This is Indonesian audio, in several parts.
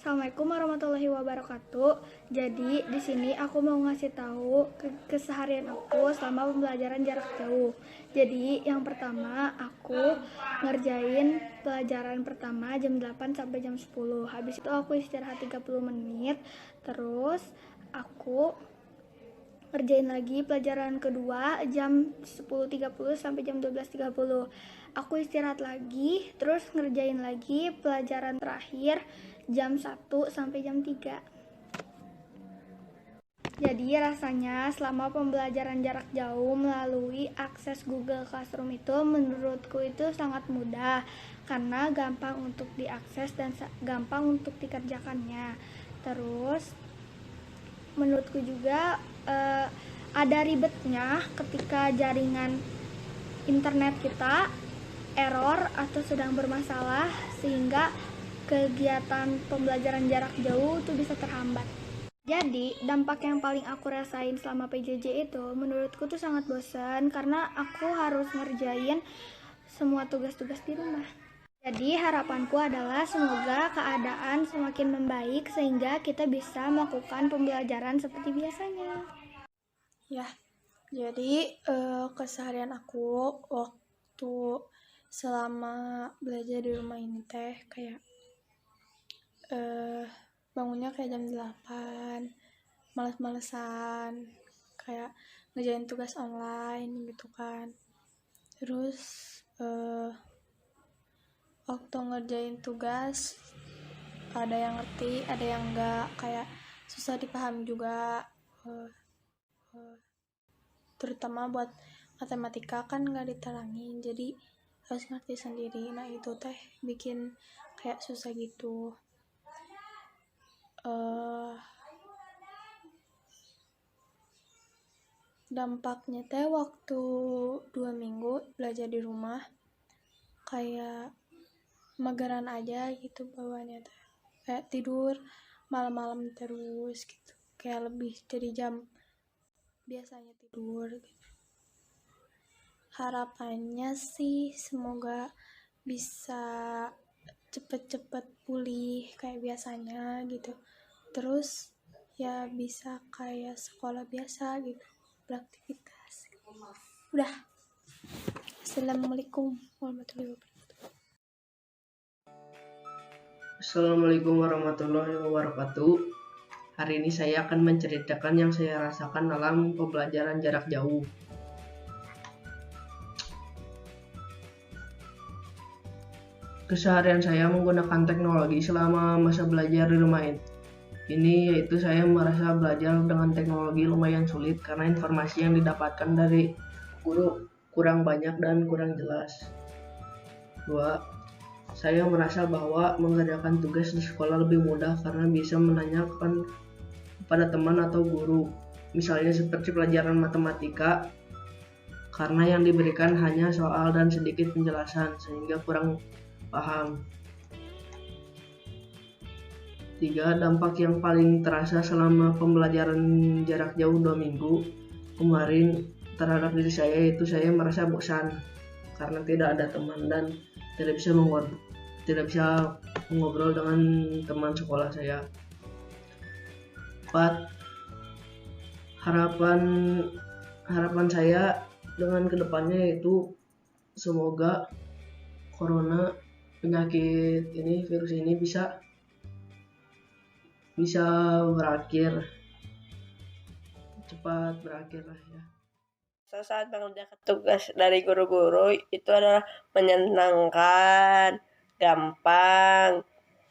Assalamualaikum warahmatullahi wabarakatuh. Jadi di sini aku mau ngasih tahu keseharian aku selama pembelajaran jarak jauh. Jadi yang pertama aku ngerjain pelajaran pertama jam 8 sampai jam 10. Habis itu aku istirahat 30 menit. Terus aku ngerjain lagi pelajaran kedua jam 10.30 sampai jam 12.30. Aku istirahat lagi, terus ngerjain lagi pelajaran terakhir jam 1 sampai jam 3. Jadi rasanya selama pembelajaran jarak jauh melalui akses Google Classroom itu menurutku itu sangat mudah karena gampang untuk diakses dan gampang untuk dikerjakannya. Terus menurutku juga ada ribetnya ketika jaringan internet kita error atau sedang bermasalah sehingga kegiatan pembelajaran jarak jauh itu bisa terhambat. Jadi dampak yang paling aku rasain selama PJJ itu menurutku tuh sangat bosan karena aku harus ngerjain semua tugas-tugas di rumah. Jadi harapanku adalah semoga keadaan semakin membaik sehingga kita bisa melakukan pembelajaran seperti biasanya. Ya, jadi keseharian aku waktu selama belajar di rumah ini teh kayak bangunnya kayak jam 8, males-malesan, kayak ngerjain tugas online gitu kan. Terus waktu ngerjain tugas ada yang ngerti, ada yang enggak, kayak susah dipahami juga, terutama buat matematika kan nggak diterangin, jadi harus ngerti sendiri. Nah itu teh bikin kayak susah gitu. Dampaknya teh waktu 2 minggu belajar di rumah kayak mageran aja gitu bawaannya teh, kayak tidur malam-malam terus gitu, kayak lebih dari jam biasanya tidur gitu. Harapannya sih semoga bisa cepet-cepet pulih kayak biasanya gitu, terus ya bisa kayak sekolah biasa gitu, beraktivitas. Udah. Assalamualaikum warahmatullahi wabarakatuh. Assalamualaikum warahmatullahi wabarakatuh. Hari ini saya akan menceritakan yang saya rasakan dalam pembelajaran jarak jauh. Keseharian saya menggunakan teknologi selama masa belajar di rumah ini, yaitu saya merasa belajar dengan teknologi lumayan sulit karena informasi yang didapatkan dari guru kurang banyak dan kurang jelas. 2. Saya merasa bahwa mengerjakan tugas di sekolah lebih mudah karena bisa menanyakan kepada teman atau guru, misalnya seperti pelajaran matematika, karena yang diberikan hanya soal dan sedikit penjelasan sehingga kurang paham. 3. Dampak yang paling terasa selama pembelajaran jarak jauh 2 minggu kemarin terhadap diri saya, yaitu saya merasa bosan karena tidak ada teman dan tidak bisa mengobrol dengan teman sekolah saya. 4. Harapan saya dengan kedepannya yaitu semoga corona, penyakit ini, virus ini bisa cepat berakhir lah ya. Saat mengerjakan tugas dari guru-guru itu adalah menyenangkan, gampang,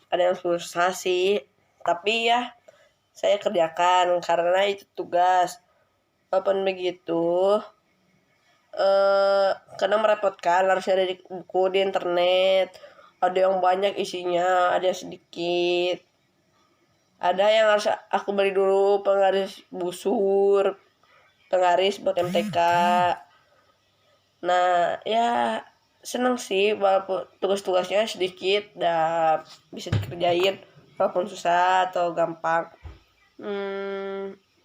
ada yang susah sih, tapi ya saya kerjakan karena itu tugas. Walaupun begitu, kadang merepotkan, harus nyari buku di internet, ada yang banyak isinya, ada yang sedikit, ada yang harus aku beli dulu penggaris busur, penggaris buat MTK. Nah ya seneng sih walaupun tugas-tugasnya sedikit dan bisa dikerjain walaupun susah atau gampang.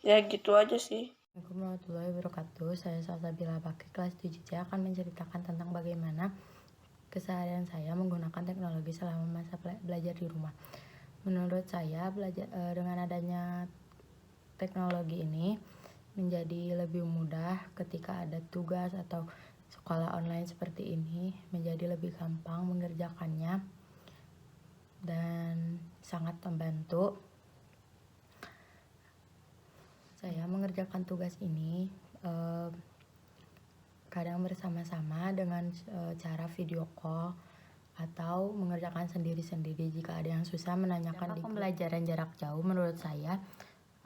Ya gitu aja sih. Assalamualaikum warahmatullahi wabarakatuh. Saya Salsabila Bakri, kelas 7C, akan menceritakan tentang bagaimana keseharian saya menggunakan teknologi selama masa belajar di rumah. Menurut saya dengan adanya teknologi ini menjadi lebih mudah ketika ada tugas atau sekolah online seperti ini, menjadi lebih gampang mengerjakannya dan sangat membantu. Saya mengerjakan tugas ini kadang bersama-sama dengan cara video call atau mengerjakan sendiri-sendiri jika ada yang susah menanyakan di pembelajaran jarak jauh. Menurut saya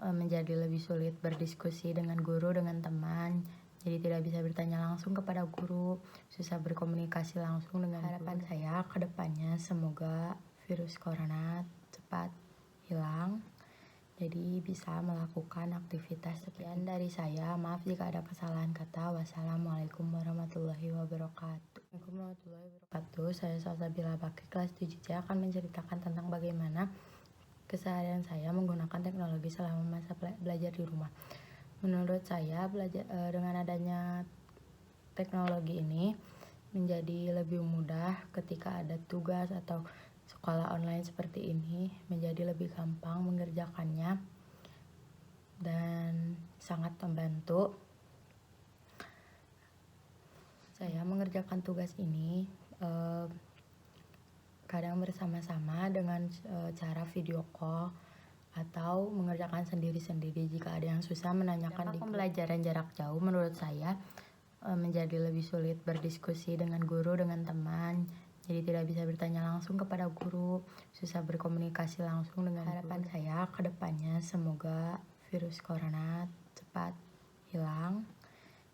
menjadi lebih sulit berdiskusi dengan guru, dengan teman, jadi tidak bisa bertanya langsung kepada guru, susah berkomunikasi langsung dengan harapan guru. Saya kedepannya semoga virus corona cepat hilang, jadi bisa melakukan aktivitas. Sekian dari saya, maaf jika ada kesalahan kata. Wassalamualaikum warahmatullahi wabarakatuh. Waalaikumsalam warahmatullahi wabarakatuh. Saya Salsabila Bakri, kelas 7C, akan menceritakan tentang bagaimana keseharian saya menggunakan teknologi selama masa belajar di rumah. Menurut saya dengan adanya teknologi ini menjadi lebih mudah ketika ada tugas atau sekolah online seperti ini, menjadi lebih gampang mengerjakannya dan sangat membantu. Saya mengerjakan tugas ini kadang bersama-sama dengan cara video call atau mengerjakan sendiri-sendiri jika ada yang susah menanyakan di pembelajaran jarak jauh. Menurut saya menjadi lebih sulit berdiskusi dengan guru, dengan teman, jadi tidak bisa bertanya langsung kepada guru, susah berkomunikasi langsung dengan harapan guru. Saya kedepannya semoga virus corona cepat hilang,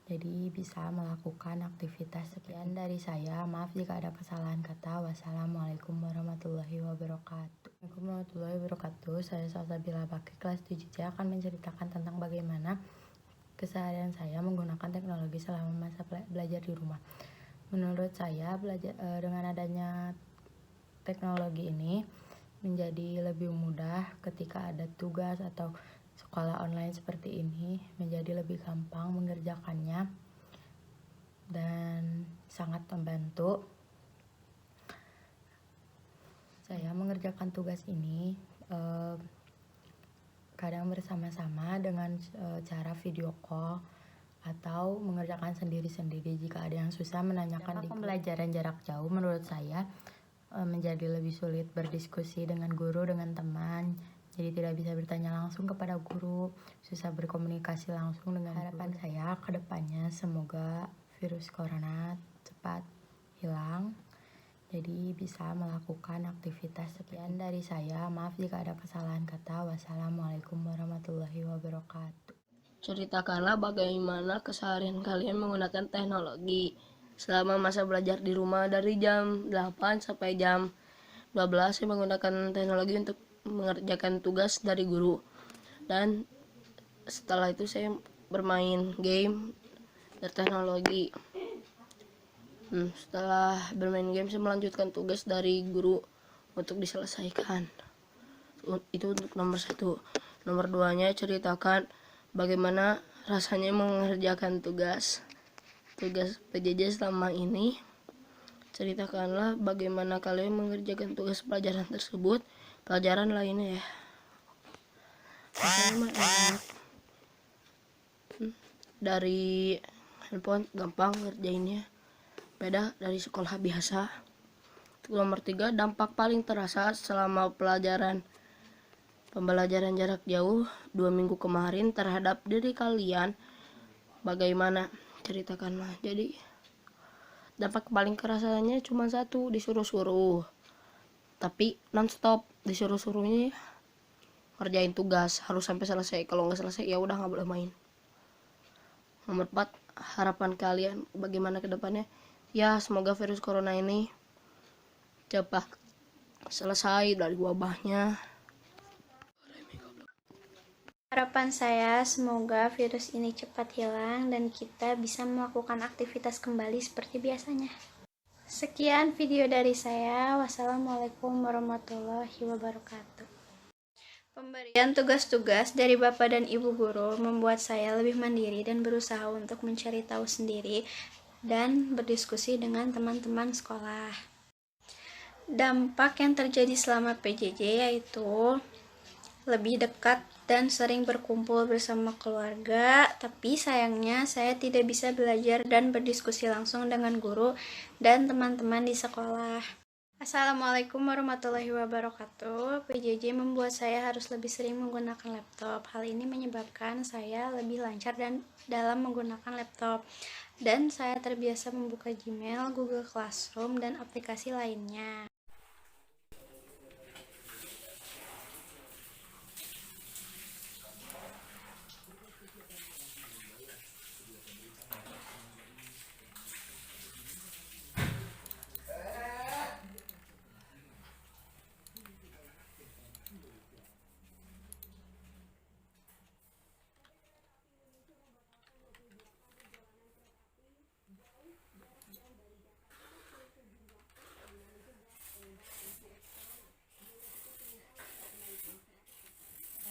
jadi bisa melakukan aktivitas. Sekian dari saya, maaf jika ada kesalahan kata. Wassalamualaikum warahmatullahi wabarakatuh. Waalaikumsalam warahmatullahi wabarakatuh. Saya Salsabila Bakri, kelas 7C, akan menceritakan tentang bagaimana keseharian saya menggunakan teknologi selama masa belajar di rumah. Menurut saya dengan adanya teknologi ini menjadi lebih mudah ketika ada tugas atau sekolah online seperti ini, menjadi lebih gampang mengerjakannya dan sangat membantu. Saya mengerjakan tugas ini kadang bersama-sama dengan cara video call atau mengerjakan sendiri-sendiri jika ada yang susah menanyakan di pembelajaran jarak jauh. Menurut saya menjadi lebih sulit berdiskusi dengan guru, dengan teman, jadi tidak bisa bertanya langsung kepada guru, susah berkomunikasi langsung dengan harapan guru. Saya kedepannya semoga virus corona cepat hilang, jadi bisa melakukan aktivitas. Sekian dari saya, maaf jika ada kesalahan kata. Wassalamualaikum warahmatullahi wabarakatuh. Ceritakanlah bagaimana keseharian kalian menggunakan teknologi selama masa belajar di rumah. Dari jam 8 sampai jam 12 saya menggunakan teknologi untuk mengerjakan tugas dari guru, dan setelah itu saya bermain game dari teknologi. Setelah bermain game saya melanjutkan tugas dari guru untuk diselesaikan. Itu untuk nomor 1. Nomor 2-nya ceritakan bagaimana rasanya mengerjakan tugas PJJ selama ini. Ceritakanlah bagaimana kalian mengerjakan tugas pelajaran tersebut, pelajaran lainnya ya. Rasanya mah enak. Dari handphone gampang ngerjainnya, beda dari sekolah biasa. Nomor 3, dampak paling terasa selama pembelajaran jarak jauh 2 minggu kemarin terhadap diri kalian bagaimana? Ceritakanlah. Jadi dampak paling kerasanya cuma satu, disuruh-suruh, tapi non-stop disuruh-suruhnya ngerjain tugas harus sampai selesai. Kalau nggak selesai ya udah nggak boleh main. Nomor 4, harapan kalian bagaimana ke depannya? Ya semoga virus corona ini cepat selesai dari wabahnya. Harapan saya semoga virus ini cepat hilang dan kita bisa melakukan aktivitas kembali seperti biasanya. Sekian video dari saya. Wassalamualaikum warahmatullahi wabarakatuh. Pemberian tugas-tugas dari Bapak dan Ibu guru membuat saya lebih mandiri dan berusaha untuk mencari tahu sendiri dan berdiskusi dengan teman-teman sekolah. Dampak yang terjadi selama PJJ yaitu lebih dekat dan sering berkumpul bersama keluarga, tapi sayangnya saya tidak bisa belajar dan berdiskusi langsung dengan guru dan teman-teman di sekolah. Assalamualaikum warahmatullahi wabarakatuh. PJJ membuat saya harus lebih sering menggunakan laptop. Hal ini menyebabkan saya lebih lancar dalam menggunakan laptop. Dan saya terbiasa membuka Gmail, Google Classroom, dan aplikasi lainnya.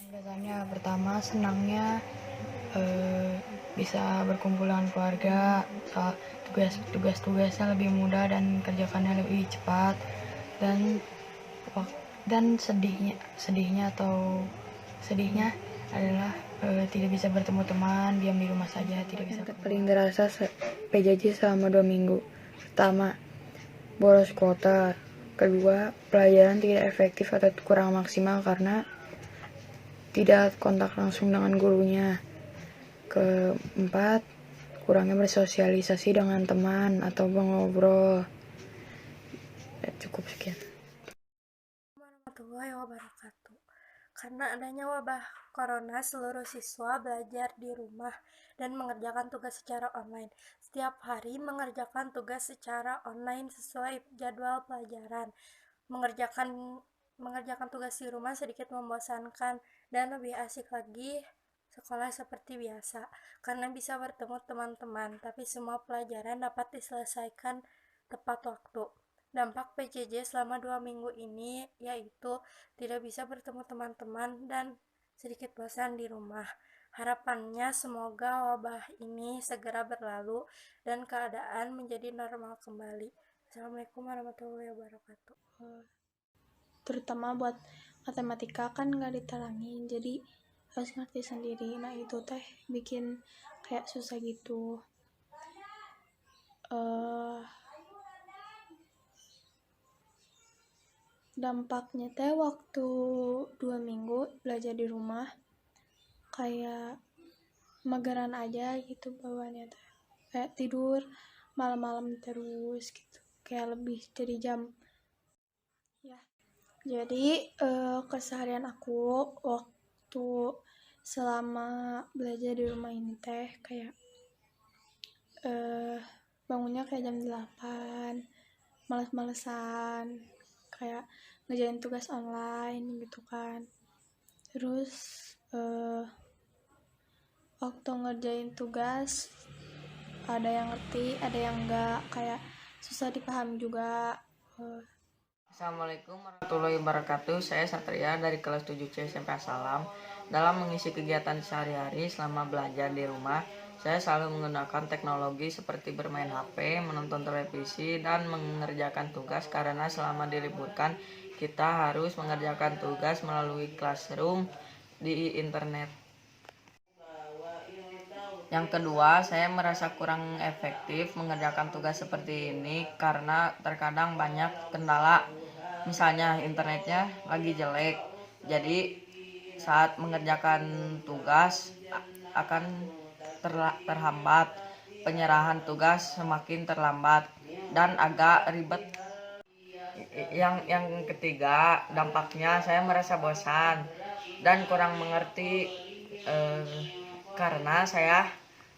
Biasanya pertama senangnya bisa berkumpul dengan keluarga, tugasnya lebih mudah dan kerjakannya lebih cepat, dan sedihnya adalah tidak bisa bertemu teman, diam di rumah saja, tidak bisa. Paling terasa PJJ selama 2 minggu. Pertama, boros kuota. Kedua, pelajaran tidak efektif atau kurang maksimal karena tidak kontak langsung dengan gurunya. Keempat, kurangnya bersosialisasi dengan teman atau mengobrol. Cukup sekian. Warahmatullahi wabarakatuh. Karena adanya wabah corona, seluruh siswa belajar di rumah dan mengerjakan tugas secara online. Setiap hari mengerjakan tugas secara online sesuai jadwal pelajaran. Mengerjakan tugas di rumah sedikit membosankan dan lebih asik lagi sekolah seperti biasa karena bisa bertemu teman-teman, tapi semua pelajaran dapat diselesaikan tepat waktu. Dampak PJJ selama 2 minggu ini yaitu tidak bisa bertemu teman-teman dan sedikit bosan di rumah. Harapannya semoga wabah ini segera berlalu dan keadaan menjadi normal kembali. Assalamualaikum warahmatullahi wabarakatuh. Terutama buat matematika kan nggak diterangin, jadi harus ngerti sendiri. Nah itu teh bikin kayak susah gitu. Dampaknya teh waktu 2 minggu belajar di rumah kayak mageran aja gitu bawaannya teh, kayak tidur malam-malam terus gitu, kayak lebih dari jam ya. Jadi keseharian aku waktu selama belajar di rumah ini teh kayak bangunnya kayak jam 8, males-malesan, kayak ngerjain tugas online gitu kan. Terus waktu ngerjain tugas ada yang ngerti, ada yang enggak, kayak susah dipahami juga. Assalamualaikum warahmatullahi wabarakatuh. Saya Satria dari kelas 7C SMP Assalam. Dalam mengisi kegiatan sehari-hari selama belajar di rumah, saya selalu menggunakan teknologi seperti bermain HP, menonton televisi, dan mengerjakan tugas karena selama diliburkan kita harus mengerjakan tugas melalui classroom di internet. Yang kedua, saya merasa kurang efektif mengerjakan tugas seperti ini karena terkadang banyak kendala. Misalnya internetnya lagi jelek, jadi saat mengerjakan tugas akan terhambat, penyerahan tugas semakin terlambat dan agak ribet. Yang ketiga, dampaknya saya merasa bosan dan kurang mengerti karena saya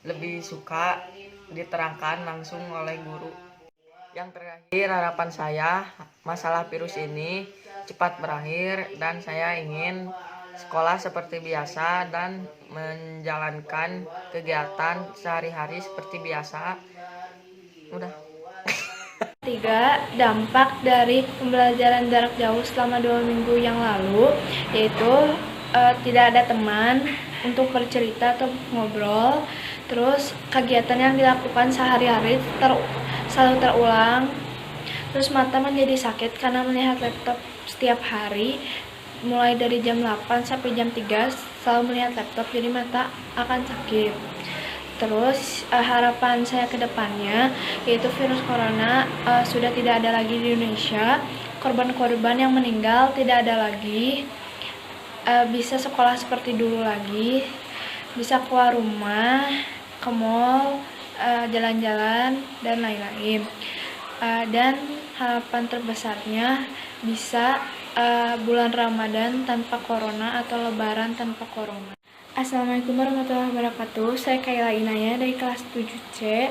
lebih suka diterangkan langsung oleh guru. Yang terakhir, harapan saya masalah virus ini cepat berakhir dan saya ingin sekolah seperti biasa dan menjalankan kegiatan sehari-hari seperti biasa. Udah. 3. Dampak dari pembelajaran jarak jauh selama 2 minggu yang lalu yaitu tidak ada teman untuk bercerita atau ngobrol. Terus kegiatan yang dilakukan sehari-hari selalu terulang. Terus mata menjadi sakit karena melihat laptop setiap hari, mulai dari jam 8 sampai jam 3 selalu melihat laptop, jadi mata akan sakit. Terus harapan saya ke depannya yaitu virus corona sudah tidak ada lagi di Indonesia, korban-korban yang meninggal tidak ada lagi, bisa sekolah seperti dulu lagi, bisa keluar rumah, ke mall, jalan-jalan, dan lain-lain. Dan harapan terbesarnya bisa bulan Ramadan tanpa corona atau lebaran tanpa corona. Assalamualaikum warahmatullahi wabarakatuh. Saya Kayla Inaya dari kelas 7C.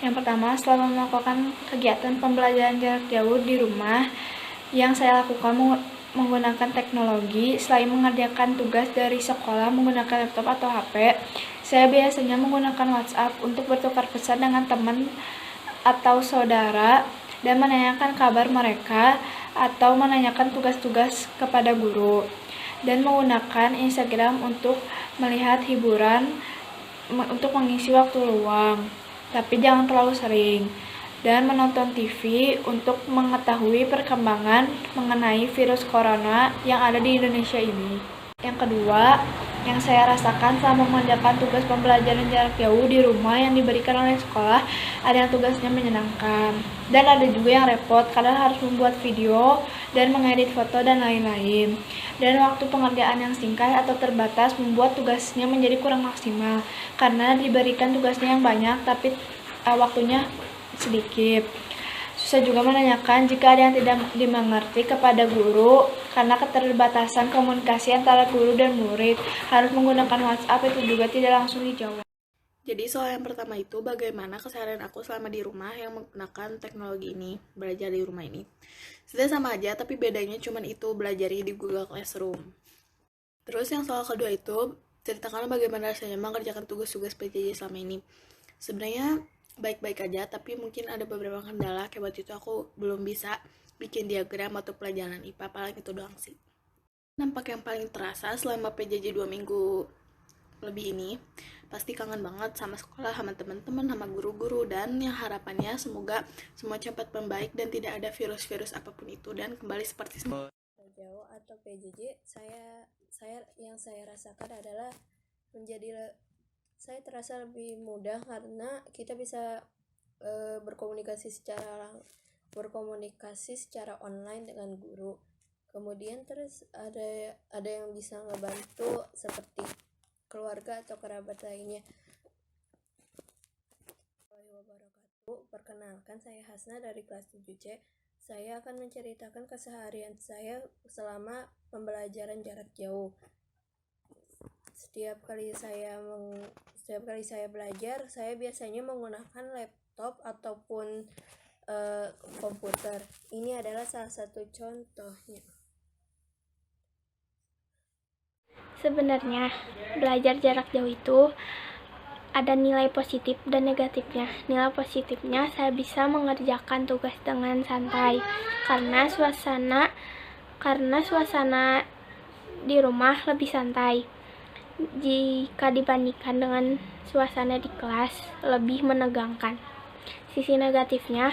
Yang pertama, selama melakukan kegiatan pembelajaran jarak jauh di rumah, yang saya lakukan menggunakan teknologi, selain mengerjakan tugas dari sekolah menggunakan laptop atau HP, saya biasanya menggunakan WhatsApp untuk bertukar pesan dengan teman atau saudara dan menanyakan kabar mereka atau menanyakan tugas-tugas kepada guru, dan menggunakan Instagram untuk melihat hiburan untuk mengisi waktu luang, tapi jangan terlalu sering, dan menonton TV untuk mengetahui perkembangan mengenai virus corona yang ada di Indonesia ini. Yang kedua, yang saya rasakan selama mengerjakan tugas pembelajaran jarak jauh di rumah yang diberikan oleh sekolah, ada yang tugasnya menyenangkan, dan ada juga yang repot karena harus membuat video dan mengedit foto dan lain-lain. Dan waktu pengerjaan yang singkat atau terbatas membuat tugasnya menjadi kurang maksimal karena diberikan tugasnya yang banyak tapi waktunya sedikit. Susah juga menanyakan jika ada yang tidak dimengerti kepada guru karena keterbatasan komunikasi antara guru dan murid. Harus menggunakan WhatsApp itu juga tidak langsung dijawab. Jadi soal yang pertama itu bagaimana keseharian aku selama di rumah yang menggunakan teknologi ini, belajar di rumah ini. Sudah sama aja, tapi bedanya cuma itu belajarnya di Google Classroom. Terus yang soal kedua itu, ceritakan bagaimana rasanya mengerjakan tugas-tugas PJJ selama ini. Sebenarnya baik-baik aja, tapi mungkin ada beberapa kendala, kayak waktu itu aku belum bisa bikin diagram atau pelajaran IPA, paling itu doang sih. Nampak yang paling terasa selama PJJ 2 minggu lebih ini, pasti kangen banget sama sekolah, sama teman-teman, sama guru-guru, dan yang harapannya semoga semua cepat membaik dan tidak ada virus-virus apapun itu dan kembali seperti semula. Jauh atau PJJ, yang saya rasakan adalah saya terasa lebih mudah karena kita bisa berkomunikasi secara online dengan guru. Kemudian terus ada yang bisa ngebantu seperti keluarga atau kerabat lainnya. Perkenalkan, saya Hasna dari kelas 7C. Saya akan menceritakan keseharian saya selama pembelajaran jarak jauh. Setiap kali saya belajar, saya biasanya menggunakan laptop ataupun komputer. Ini adalah salah satu contohnya. Sebenarnya, belajar jarak jauh itu ada nilai positif dan negatifnya. Nilai positifnya, saya bisa mengerjakan tugas dengan santai karena suasana di rumah lebih santai jika dibandingkan dengan suasana di kelas, lebih menegangkan. Sisi negatifnya,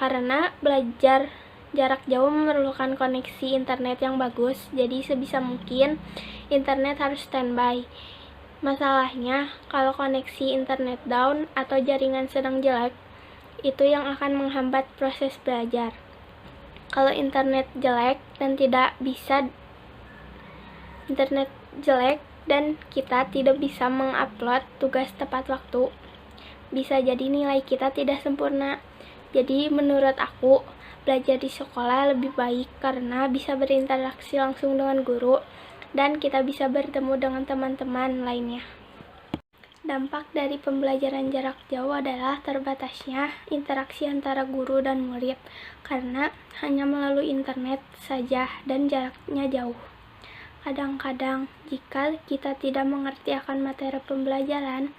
karena belajar jarak jauh memerlukan koneksi internet yang bagus, jadi sebisa mungkin internet harus standby. Masalahnya, kalau koneksi internet down atau jaringan sedang jelek, itu yang akan menghambat proses belajar. Kalau internet jelek dan kita tidak bisa mengupload tugas tepat waktu, bisa jadi nilai kita tidak sempurna. Jadi menurut aku, belajar di sekolah lebih baik karena bisa berinteraksi langsung dengan guru dan kita bisa bertemu dengan teman-teman lainnya. Dampak dari pembelajaran jarak jauh adalah terbatasnya interaksi antara guru dan murid karena hanya melalui internet saja dan jaraknya jauh. Kadang-kadang, jika kita tidak mengerti akan materi pembelajaran,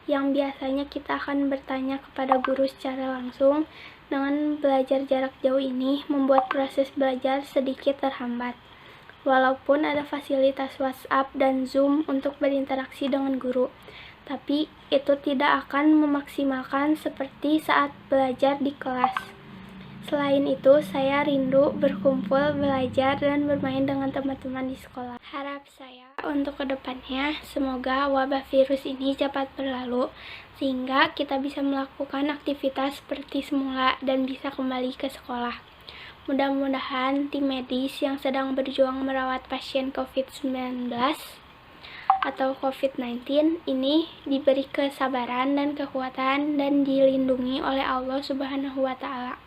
yang biasanya kita akan bertanya kepada guru secara langsung, dengan belajar jarak jauh ini membuat proses belajar sedikit terhambat. Walaupun ada fasilitas WhatsApp dan Zoom untuk berinteraksi dengan guru, tapi itu tidak akan memaksimalkan seperti saat belajar di kelas. Selain itu, saya rindu berkumpul, belajar, dan bermain dengan teman-teman di sekolah. Harap saya untuk kedepannya, semoga wabah virus ini cepat berlalu, sehingga kita bisa melakukan aktivitas seperti semula dan bisa kembali ke sekolah. Mudah-mudahan tim medis yang sedang berjuang merawat pasien COVID-19 atau COVID-19 ini diberi kesabaran dan kekuatan dan dilindungi oleh Allah Subhanahu wa Ta'ala.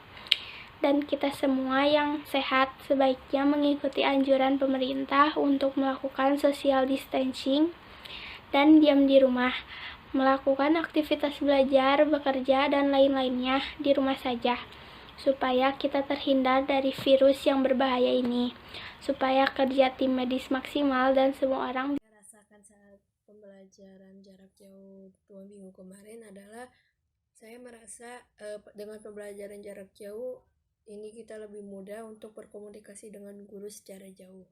Dan kita semua yang sehat sebaiknya mengikuti anjuran pemerintah untuk melakukan social distancing dan diam di rumah, melakukan aktivitas belajar, bekerja, dan lain-lainnya di rumah saja, supaya kita terhindar dari virus yang berbahaya ini, supaya kerja tim medis maksimal dan semua orang Rasakan saat pembelajaran jarak jauh 2 minggu kemarin adalah saya merasa dengan pembelajaran jarak jauh ini kita lebih mudah untuk berkomunikasi dengan guru secara jauh.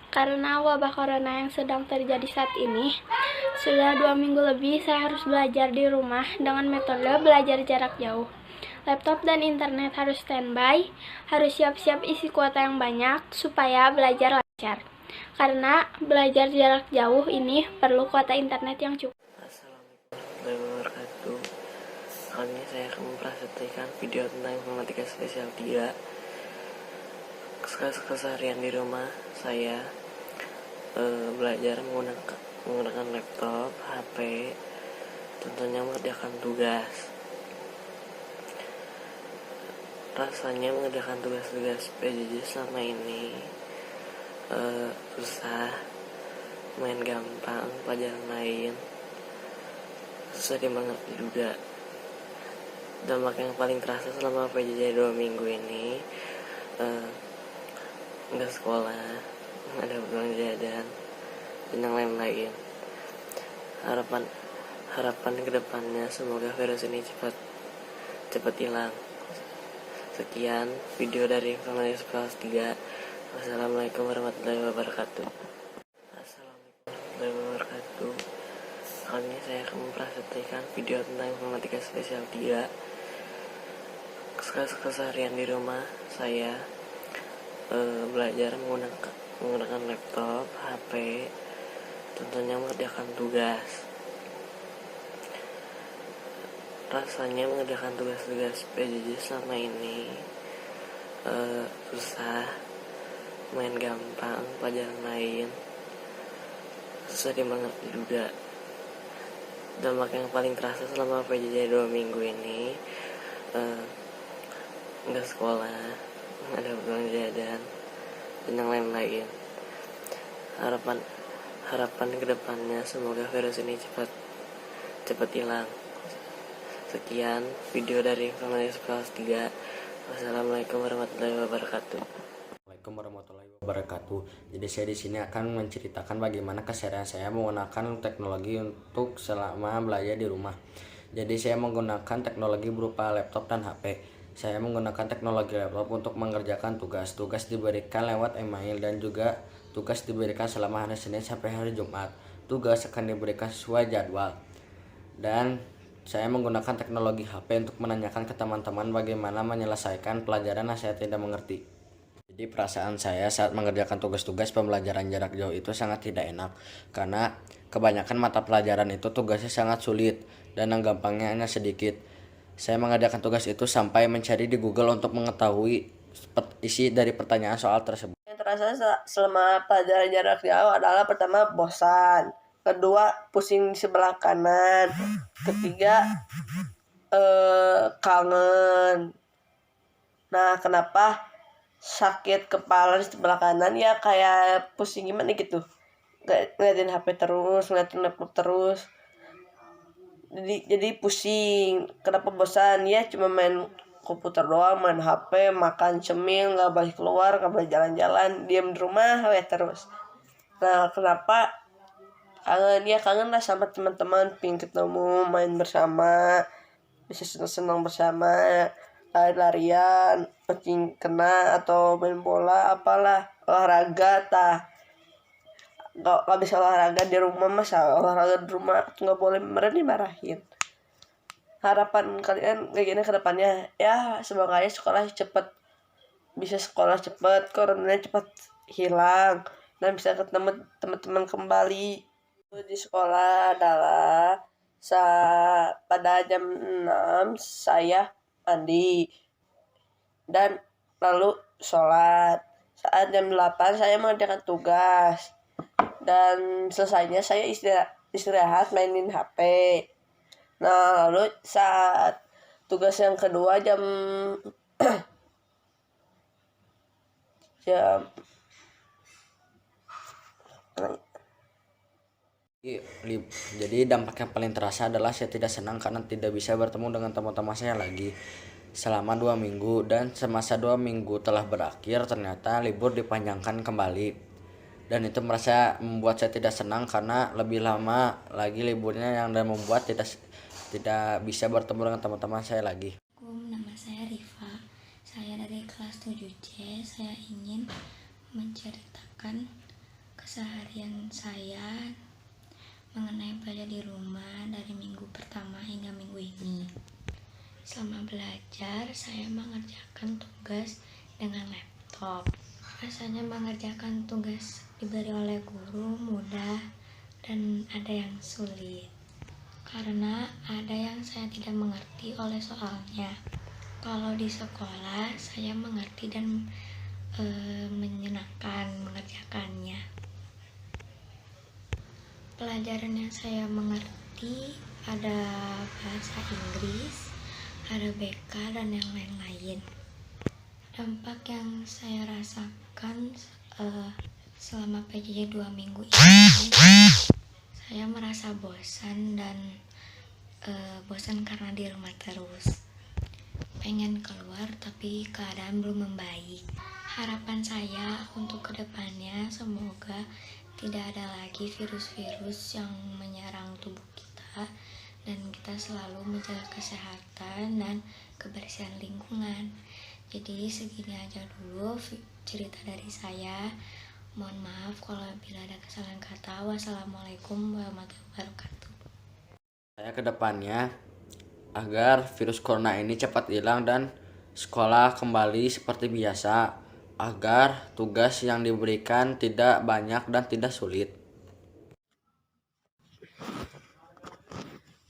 Karena wabah corona yang sedang terjadi saat ini, sudah 2 minggu lebih saya harus belajar di rumah dengan metode belajar jarak jauh. Laptop dan internet harus standby, harus siap-siap isi kuota yang banyak supaya belajar lancar. Karena belajar jarak jauh ini perlu kuota internet yang cukup. Assalamualaikum warahmatullahi wabarakatuh. Kali ini saya akan mempresentasikan video tentang informatika spesial 3. Keseharian di rumah saya belajar menggunakan laptop, HP, tentunya mengerjakan tugas. Rasanya mengerjakan tugas-tugas PJJ selama ini susah, main gampang, pelajaran lain susah dimengerti juga. Dampak yang paling terasa selama PJJ 2 minggu ini nggak sekolah, nggak ada belanja dan yang lain-lain. Harapan kedepannya semoga virus ini cepat hilang. Sekian video dari Informasi Kelas 3. Wassalamualaikum warahmatullahi wabarakatuh. Assalamualaikum warahmatullahi wabarakatuh. Kali ini saya akan mempresentasikan video tentang informatika spesial 3. Keseharian di rumah saya belajar menggunakan laptop, HP, tentunya mengerjakan tugas. Rasanya mengerjakan tugas-tugas PJJ selama ini susah, main gampang, pelajaran lain susah dimengerti juga. Dampak yang paling terasa selama PJJ 2 minggu ini nggak sekolah, nggak ada belanja dan yang lain-lain. Harapan kedepannya semoga virus ini cepat hilang. Sekian video dari Informasi Kelas 3. Wassalamualaikum warahmatullahi wabarakatuh. Assalamualaikum warahmatullahi wabarakatuh. Jadi saya di sini akan menceritakan bagaimana keseharian saya menggunakan teknologi untuk selama belajar di rumah. Jadi saya menggunakan teknologi berupa laptop dan HP. Saya menggunakan teknologi laptop untuk mengerjakan tugas. Tugas diberikan lewat email dan juga tugas diberikan selama hari Senin sampai hari Jumat. Tugas akan diberikan sesuai jadwal. Dan saya menggunakan teknologi HP untuk menanyakan ke teman-teman bagaimana menyelesaikan pelajaran yang saya tidak mengerti. Jadi perasaan saya saat mengerjakan tugas-tugas pembelajaran jarak jauh itu sangat tidak enak. Karena kebanyakan mata pelajaran itu tugasnya sangat sulit dan yang gampangnya hanya sedikit. Saya mengerjakan tugas itu sampai mencari di Google untuk mengetahui isi dari pertanyaan soal tersebut. Yang terasa selama pelajaran jarak jauh adalah pertama bosan, kedua pusing di sebelah kanan, ketiga kangen. Nah, kenapa sakit kepala di sebelah kanan? Ya kayak pusing gimana gitu, ngeliatin HP terus, ngeliatin laptop terus, jadi pusing. Kenapa bosan? Ya cuma main komputer doang, main HP, makan cemil, nggak balik keluar, nggak balik jalan-jalan, diam di rumah terus. Nah, kenapa kangen? Ya kangen lah sama teman-teman, pingin ketemu, main bersama, bisa senang-senang bersama, lari-larian, pecing kena atau main bola, apalah olahraga tah. nggak bisa olahraga di rumah, masa olahraga di rumah nggak boleh, beneran dimarahin. Harapan kalian kayak gini ke depannya ya, semoga aja bisa sekolah cepet, coronanya cepet hilang dan bisa ketemu teman-teman kembali. Di sekolah adalah pada jam 6 saya mandi dan lalu sholat. Saat jam 8 saya mengerjakan tugas dan selesainya saya istirahat mainin HP. Nah, lalu saat tugas yang kedua jam Jadi dampak yang paling terasa adalah saya tidak senang karena tidak bisa bertemu dengan teman-teman saya lagi selama 2 minggu, dan semasa 2 minggu telah berakhir ternyata libur dipanjangkan kembali, dan itu membuat saya tidak senang karena lebih lama lagi liburnya yang membuat tidak bisa bertemu dengan teman-teman saya lagi. Nama saya Rifa, saya dari kelas 7C. Saya ingin menceritakan keseharian saya mengenai belajar di rumah dari minggu pertama hingga minggu ini. Selama belajar, saya mengerjakan tugas dengan laptop. Rasanya mengerjakan tugas diberi oleh guru mudah dan ada yang sulit, karena ada yang saya tidak mengerti oleh soalnya. Kalau di sekolah, saya mengerti dan menyenangkan mengerjakannya. Pelajaran yang saya mengerti ada bahasa Inggris, ada BK, dan yang lain-lain. Dampak yang saya rasakan selama PJJ 2 minggu ini, saya merasa bosan dan bosan karena di rumah terus. Pengen keluar tapi keadaan belum membaik. Harapan saya untuk kedepannya semoga tidak ada lagi virus-virus yang menyerang tubuh kita dan kita selalu menjaga kesehatan dan kebersihan lingkungan. Jadi segini aja dulu cerita dari saya. Mohon maaf kalau bila ada kesalahan kata. Wassalamualaikum warahmatullahi wabarakatuh. Saya kedepannya agar virus corona ini cepat hilang dan sekolah kembali seperti biasa, agar tugas yang diberikan tidak banyak dan tidak sulit.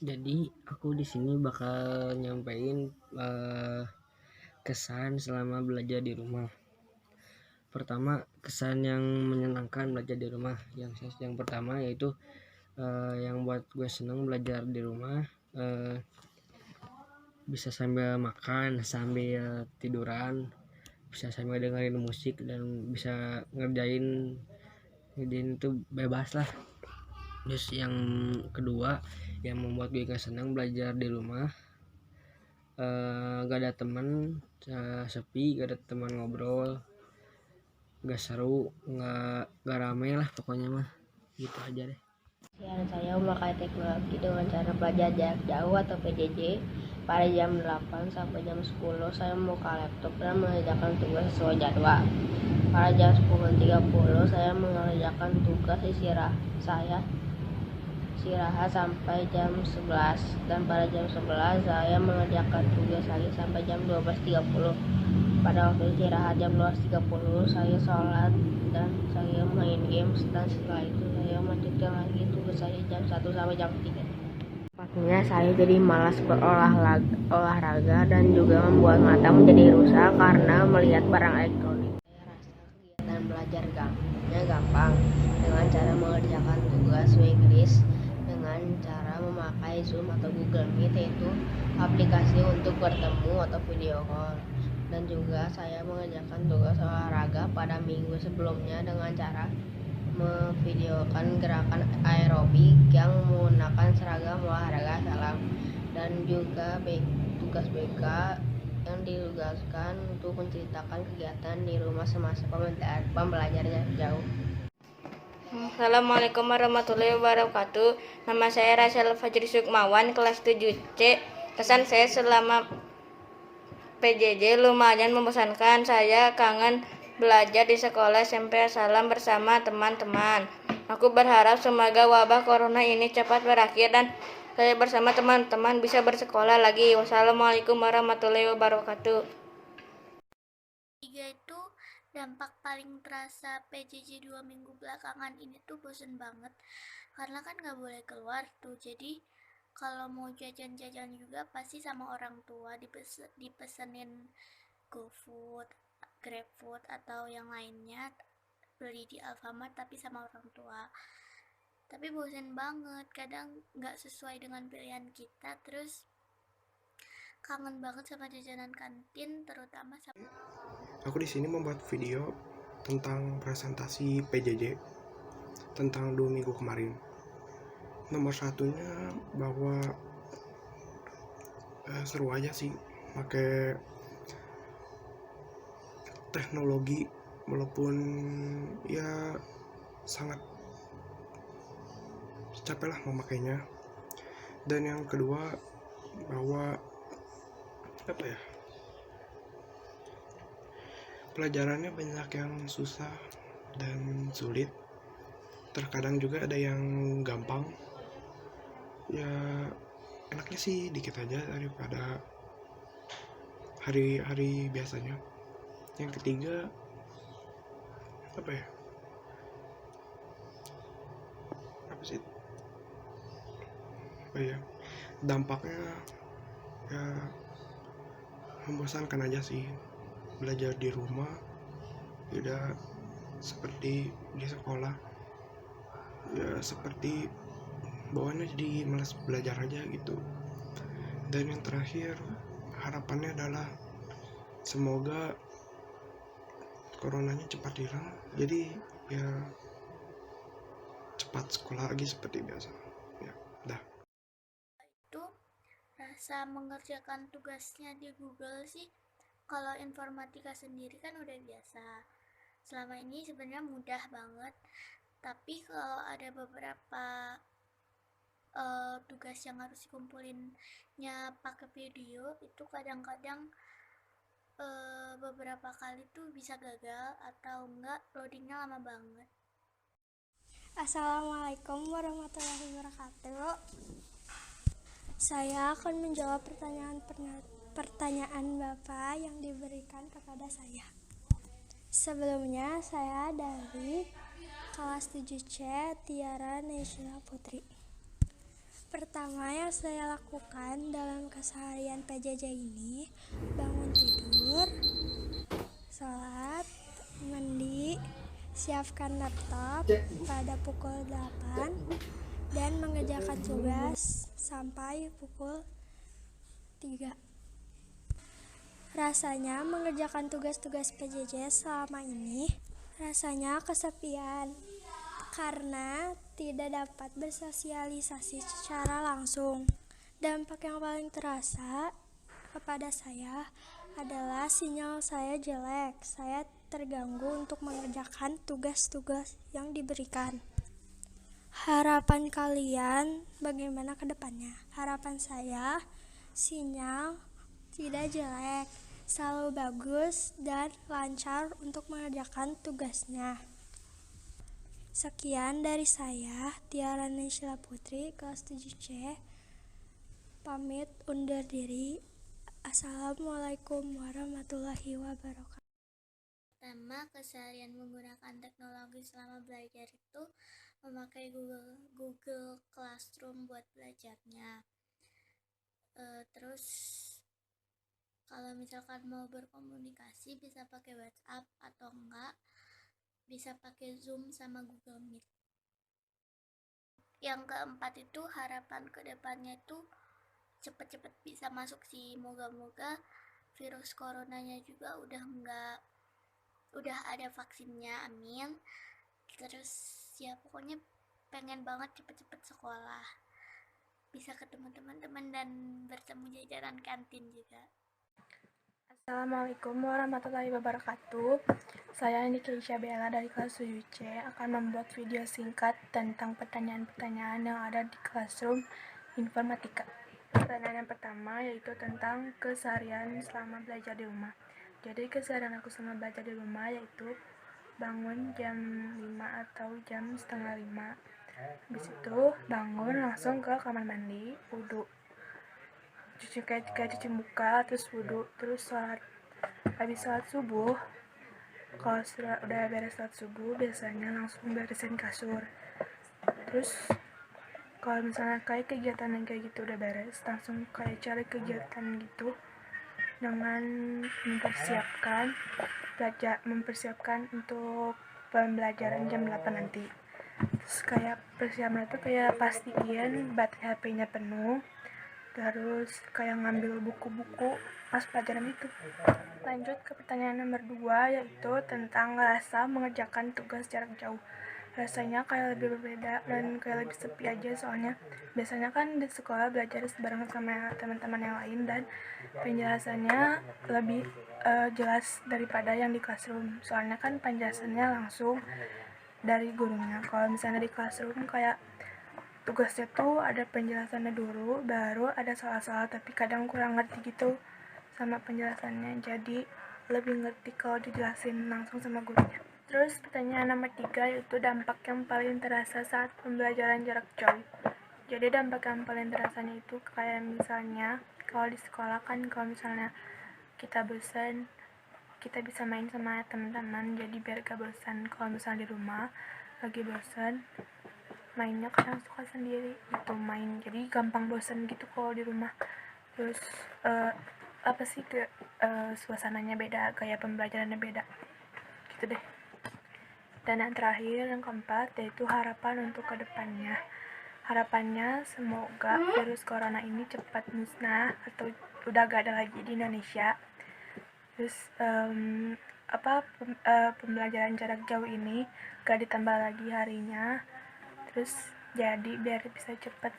Jadi aku di sini bakal nyampein kesan selama belajar di rumah. Pertama, kesan yang menyenangkan belajar di rumah. Yang pertama yaitu yang buat gue seneng belajar di rumah, bisa sambil makan, sambil tiduran, bisa sambil dengerin musik, dan bisa ngerjain itu bebas lah. Terus yang kedua yang membuat gue gak senang belajar di rumah, gak ada teman, sepi, gak ada teman ngobrol, gak seru, gak rame lah pokoknya mah. Gitu aja deh. Saya memakai teknologi dengan cara belajar jarak jauh atau PJJ. Pada jam 8 sampai jam 10 saya membuka laptop dan mengerjakan tugas sesuai jadwal. Pada jam 10.30 saya mengerjakan tugas istirahat sampai jam 11, dan pada jam 11 saya mengerjakan tugas lagi sampai jam 12.30. Pada waktu istirahat jam 12.30 saya sholat dan saya main games, dan setelah itu saya melanjutkan lagi tugas saya jam 1 sampai jam 3. Pastinya saya jadi malas berolahraga dan juga membuat mata menjadi rusak karena melihat barang elektronik. Saya rasa kegiatan belajar gampang dengan cara mengerjakan tugas Inggris dengan cara memakai Zoom atau Google Meet, yaitu aplikasi untuk bertemu atau video call. Dan juga saya mengerjakan tugas olahraga pada minggu sebelumnya dengan cara memvideokan gerakan aerobik yang menggunakan seragam olahraga salam, dan juga tugas BK yang ditugaskan untuk menceritakan kegiatan di rumah semasa pembelajaran jauh. Assalamualaikum warahmatullahi wabarakatuh. Nama saya Rasel Fajri Sukmawan, kelas 7C. Kesan saya selama PJJ lumayan membosankan. Saya kangen belajar di sekolah SMP Salam bersama teman-teman. Aku berharap semoga wabah corona ini cepat berakhir dan saya bersama teman-teman bisa bersekolah lagi. Wassalamualaikum warahmatullahi wabarakatuh. Tiga itu dampak paling terasa PJJ 2 minggu belakangan ini tuh bosen banget karena kan nggak boleh keluar tuh, jadi kalau mau jajan-jajan juga pasti sama orang tua dipesenin GoFood, GrabFood atau yang lainnya, beli di Alfamart tapi sama orang tua. Tapi bosen banget, kadang nggak sesuai dengan pilihan kita, terus kangen banget sama jajanan kantin, terutama sama. Aku di sini membuat video tentang presentasi PJJ tentang 2 minggu kemarin. Nomor satunya bahwa seru aja sih pakai teknologi, walaupun ya sangat capek lah memakainya. Dan yang kedua bahwa pelajarannya banyak yang susah dan sulit, terkadang juga ada yang gampang. Ya enaknya sih dikit aja daripada hari-hari biasanya. Yang ketiga dampaknya ya membosankan aja sih. Belajar di rumah tidak seperti di sekolah, ya seperti bawaannya jadi malas belajar aja gitu. Dan yang terakhir, harapannya adalah semoga coronanya cepat hilang, jadi ya cepat sekolah lagi seperti biasa. Ya dah. Itu rasa mengerjakan tugasnya di Google sih, kalau informatika sendiri kan udah biasa. Selama ini sebenarnya mudah banget, tapi kalau ada beberapa tugas yang harus dikumpulinnya pakai video, itu kadang-kadang beberapa kali tuh bisa gagal atau enggak loadingnya lama banget. Assalamualaikum warahmatullahi wabarakatuh. Saya akan menjawab pertanyaan Bapak yang diberikan kepada saya. Sebelumnya saya dari kelas 7C Tiara Naysila Putri. Pertama yang saya lakukan dalam keseharian PJJ ini, bangun tidur, sholat, mandi, siapkan laptop pada pukul 8 dan mengerjakan tugas sampai pukul 3. Rasanya mengerjakan tugas-tugas PJJ selama ini rasanya kesepian karena tidak dapat bersosialisasi secara langsung. Dampak yang paling terasa kepada saya adalah sinyal saya jelek. Saya terganggu untuk mengerjakan tugas-tugas yang diberikan. Harapan kalian bagaimana ke depannya? Harapan saya sinyal tidak jelek, selalu bagus dan lancar untuk mengerjakan tugasnya. Sekian dari saya, Tiara Naysila Putri, kelas 7C. Pamit undur diri. Assalamualaikum warahmatullahi wabarakatuh. Pertama, keseharian menggunakan teknologi selama belajar itu memakai Google Classroom buat belajarnya. Terus kalau misalkan mau berkomunikasi bisa pakai WhatsApp atau enggak bisa pakai Zoom sama Google Meet. Yang keempat itu harapan kedepannya itu cepet-cepet bisa masuk sih. Moga-moga virus coronanya juga udah ada vaksinnya, amin. Terus ya pokoknya pengen banget cepet-cepet sekolah, bisa ketemu teman-teman dan bertemu jajaran kantin juga. Assalamualaikum warahmatullahi wabarakatuh. Saya Niki Bella dari kelas 7C akan membuat video singkat tentang pertanyaan-pertanyaan yang ada di Classroom Informatika. Pertanyaan yang pertama yaitu tentang keseharian selama belajar di rumah. Jadi keseharian aku selama belajar di rumah yaitu bangun jam 5 atau jam setengah 5. Habis itu bangun langsung ke kamar mandi, wudhu, kayak cuci muka, terus wudhu, terus sholat. Habis sholat subuh, kalau udah beres sholat subuh, biasanya langsung beresin kasur. Terus kalau misalnya kayak kegiatan yang kayak gitu udah beres, langsung kayak cari kegiatan gitu dengan mempersiapkan untuk pembelajaran jam 8 nanti. Terus kayak persiapan itu kayak pastiin baterai HP-nya penuh, terus kayak ngambil buku-buku pas pelajaran itu. Lanjut ke pertanyaan nomor 2, yaitu tentang rasa mengerjakan tugas jarak jauh. Rasanya kayak lebih berbeda dan kayak lebih sepi aja, soalnya biasanya kan di sekolah belajar bareng sama teman-teman yang lain dan penjelasannya lebih jelas daripada yang di classroom, soalnya kan penjelasannya langsung dari gurunya. Kalau misalnya di classroom kayak tugasnya tuh ada penjelasannya dulu, baru ada salah-salah, tapi kadang kurang ngerti gitu sama penjelasannya, jadi lebih ngerti kalau dijelasin langsung sama gurunya. Terus pertanyaan nomor 3, yaitu dampak yang paling terasa saat pembelajaran jarak jauh. Jadi dampak yang paling terasanya itu kayak misalnya kalau di sekolah kan, kalau misalnya kita bosan, kita bisa main sama teman-teman, jadi biar gak bosan. Kalau misalnya di rumah lagi bosan, mainnya kadang suka sendiri gitu main, jadi gampang bosan gitu kalau di rumah. Terus suasananya beda, gaya pembelajarannya beda gitu deh. Dan yang terakhir, yang keempat, yaitu harapan untuk kedepannya. Harapannya semoga virus corona ini cepat musnah atau udah gak ada lagi di Indonesia. Terus pembelajaran jarak jauh ini gak ditambah lagi harinya. Terus jadi biar bisa cepat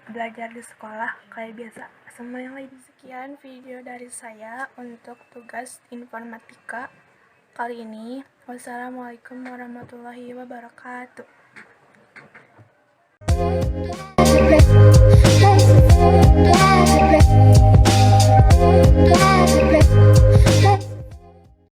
belajar di sekolah kayak biasa sama yang lain. Sekian video dari saya untuk tugas informatika kali ini. Wassalamualaikum warahmatullahi wabarakatuh.